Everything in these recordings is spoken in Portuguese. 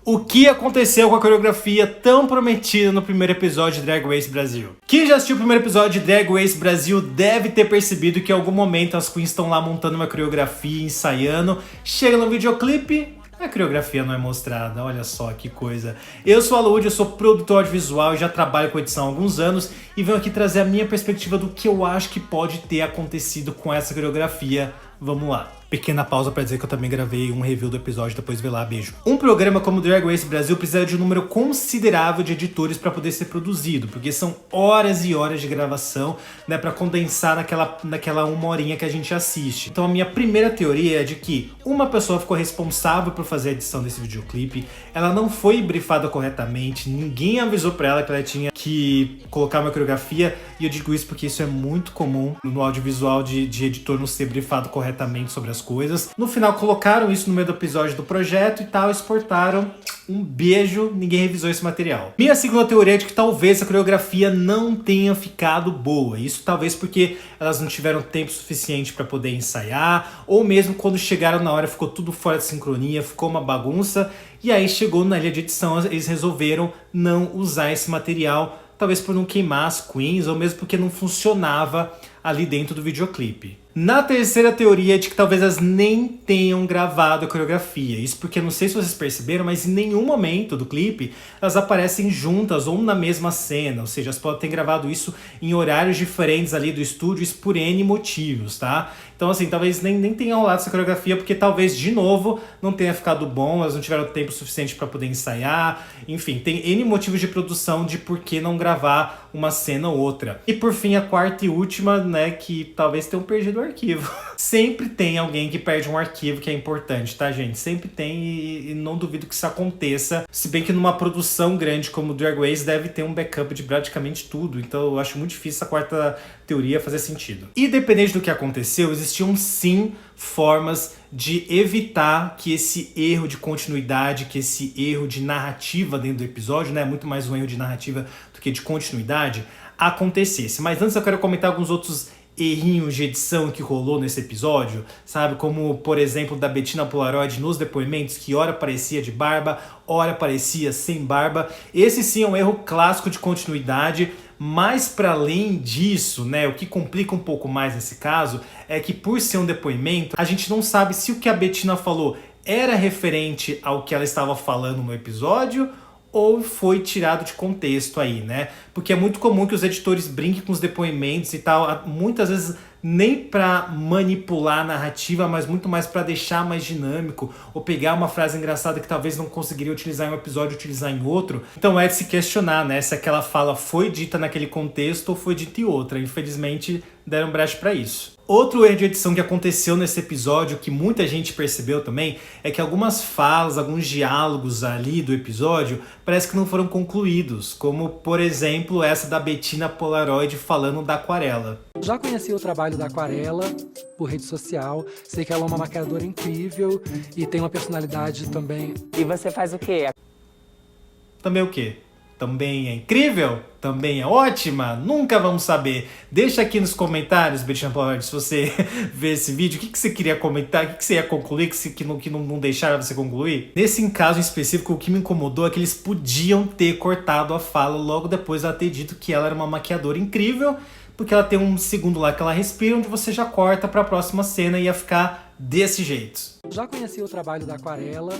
O que aconteceu com a coreografia tão prometida no primeiro episódio de Drag Race Brasil? Quem já assistiu o primeiro episódio de Drag Race Brasil deve ter percebido que em algum momento as queens estão lá montando uma coreografia, ensaiando, chega no videoclipe, a coreografia não é mostrada. Olha só que coisa. Eu sou a Lud, eu sou produtor audiovisual e já trabalho com edição há alguns anos e venho aqui trazer a minha perspectiva do que eu acho que pode ter acontecido com essa coreografia. Vamos lá. Pequena pausa pra dizer que eu também gravei um review do episódio, depois vê lá, beijo. Um programa como Drag Race Brasil precisa de um número considerável de editores para poder ser produzido, porque são horas e horas de gravação, né, para condensar naquela uma horinha que a gente assiste. Então a minha primeira teoria é de que uma pessoa ficou responsável por fazer a edição desse videoclipe, ela não foi brifada corretamente, ninguém avisou pra ela que ela tinha que colocar uma coreografia, e eu digo isso porque isso é muito comum no audiovisual de editor não ser brifado corretamente sobre as coisas. No final colocaram isso no meio do episódio do projeto e tal, exportaram. Um beijo, ninguém revisou esse material. Minha segunda teoria é de que talvez a coreografia não tenha ficado boa. Isso talvez porque elas não tiveram tempo suficiente para poder ensaiar, ou mesmo quando chegaram na hora ficou tudo fora de sincronia, ficou uma bagunça, e aí chegou na ilha de edição, eles resolveram não usar esse material, talvez por não queimar as queens, ou mesmo porque não funcionava ali dentro do videoclipe. Na terceira teoria é de que talvez elas nem tenham gravado a coreografia. Isso porque, não sei se vocês perceberam, mas em nenhum momento do clipe elas aparecem juntas ou na mesma cena. Ou seja, elas podem ter gravado isso em horários diferentes ali do estúdio, isso por N motivos, tá? Então assim, talvez nem tenha rolado essa coreografia porque talvez, de novo, não tenha ficado bom, elas não tiveram tempo suficiente para poder ensaiar. Enfim, tem N motivos de produção de por que não gravar uma cena ou outra. E por fim, a quarta e última, né, que talvez tenham perdido o arquivo. Sempre tem alguém que perde um arquivo que é importante, tá, gente? Sempre tem e não duvido que isso aconteça. Se bem que numa produção grande como Drag Race deve ter um backup de praticamente tudo. Então eu acho muito difícil essa quarta teoria fazer sentido. Independente do que aconteceu, existiam sim formas de evitar que esse erro de continuidade, que esse erro de narrativa dentro do episódio, né, muito mais um erro de narrativa do que de continuidade, acontecesse. Mas antes eu quero comentar alguns outros errinhos de edição que rolou nesse episódio, sabe? Como, por exemplo, da Bettina Polaroid nos depoimentos, que ora parecia de barba, ora parecia sem barba. Esse sim é um erro clássico de continuidade, mas para além disso, né, o que complica um pouco mais nesse caso é que, por ser um depoimento, a gente não sabe se o que a Bettina falou era referente ao que ela estava falando no episódio ou foi tirado de contexto aí, né? Porque é muito comum que os editores brinquem com os depoimentos e tal, muitas vezes nem para manipular a narrativa, mas muito mais para deixar mais dinâmico, ou pegar uma frase engraçada que talvez não conseguiria utilizar em um episódio e utilizar em outro. Então é de se questionar, né, se aquela fala foi dita naquele contexto ou foi dita em outra. Infelizmente deram brecha para isso. Outro erro de edição que aconteceu nesse episódio, que muita gente percebeu também, é que algumas falas, alguns diálogos ali do episódio, parece que não foram concluídos, como, por exemplo, essa da Bettina Polaroid falando da Aquarela. Já conheci o trabalho da Aquarela por rede social, sei que ela é uma maquiadora incrível e tem uma personalidade também. E você faz o quê? Também o quê? Também é incrível? Também é ótima? Nunca vamos saber. Deixa aqui nos comentários, Bettina Polaroid, se você vê esse vídeo, o que você queria comentar, o que você ia concluir, que não deixaram você concluir. Nesse caso em específico, o que me incomodou é que eles podiam ter cortado a fala logo depois de ela ter dito que ela era uma maquiadora incrível, porque ela tem um segundo lá que ela respira, onde você já corta para a próxima cena e ia ficar desse jeito. Já conheci o trabalho da Aquarela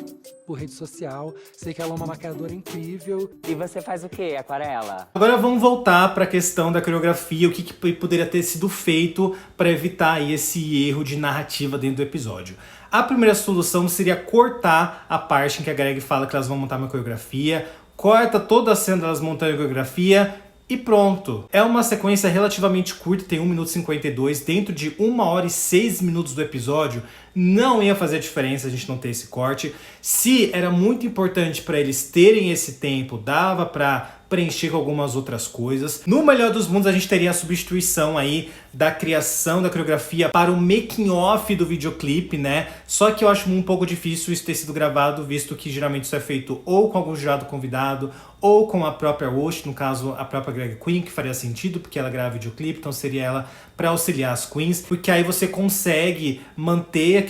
por rede social, sei que ela é uma maquiadora incrível. E você faz o quê, Aquarela? Agora vamos voltar para a questão da coreografia, o que poderia ter sido feito para evitar aí esse erro de narrativa dentro do episódio. A primeira solução seria cortar a parte em que a Greg fala que elas vão montar uma coreografia, corta toda a cena delas montando a coreografia, e pronto. É uma sequência relativamente curta, tem 1 minuto e 52, dentro de 1 hora e 6 minutos do episódio, não ia fazer diferença a gente não ter esse corte. Se era muito importante para eles terem esse tempo, dava para preencher com algumas outras coisas. No melhor dos mundos, a gente teria a substituição aí da criação da coreografia para o making off do videoclipe, né? Só que eu acho um pouco difícil isso ter sido gravado, visto que geralmente isso é feito ou com algum jurado convidado, ou com a própria host, no caso a própria drag queen, que faria sentido, porque ela grava videoclipe, então seria ela para auxiliar as queens, porque aí você consegue manter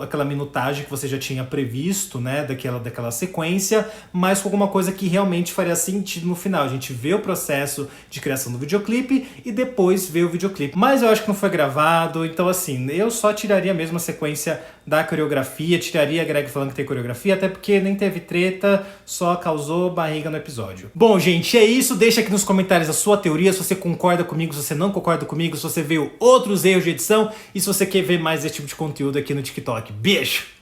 aquela minutagem que você já tinha previsto, né, daquela sequência, mas com alguma coisa que realmente faria sentido no final. A gente vê o processo de criação do videoclipe e depois vê o videoclipe. Mas eu acho que não foi gravado, então assim, eu só tiraria mesmo a sequência da coreografia, tiraria a Greg falando que tem coreografia, até porque nem teve treta, só causou barriga no episódio. Bom, gente, é isso. Deixa aqui nos comentários a sua teoria, se você concorda comigo, se você não concorda comigo, se você viu outros erros de edição e se você quer ver mais esse tipo de conteúdo aqui no TikTok. Beijo!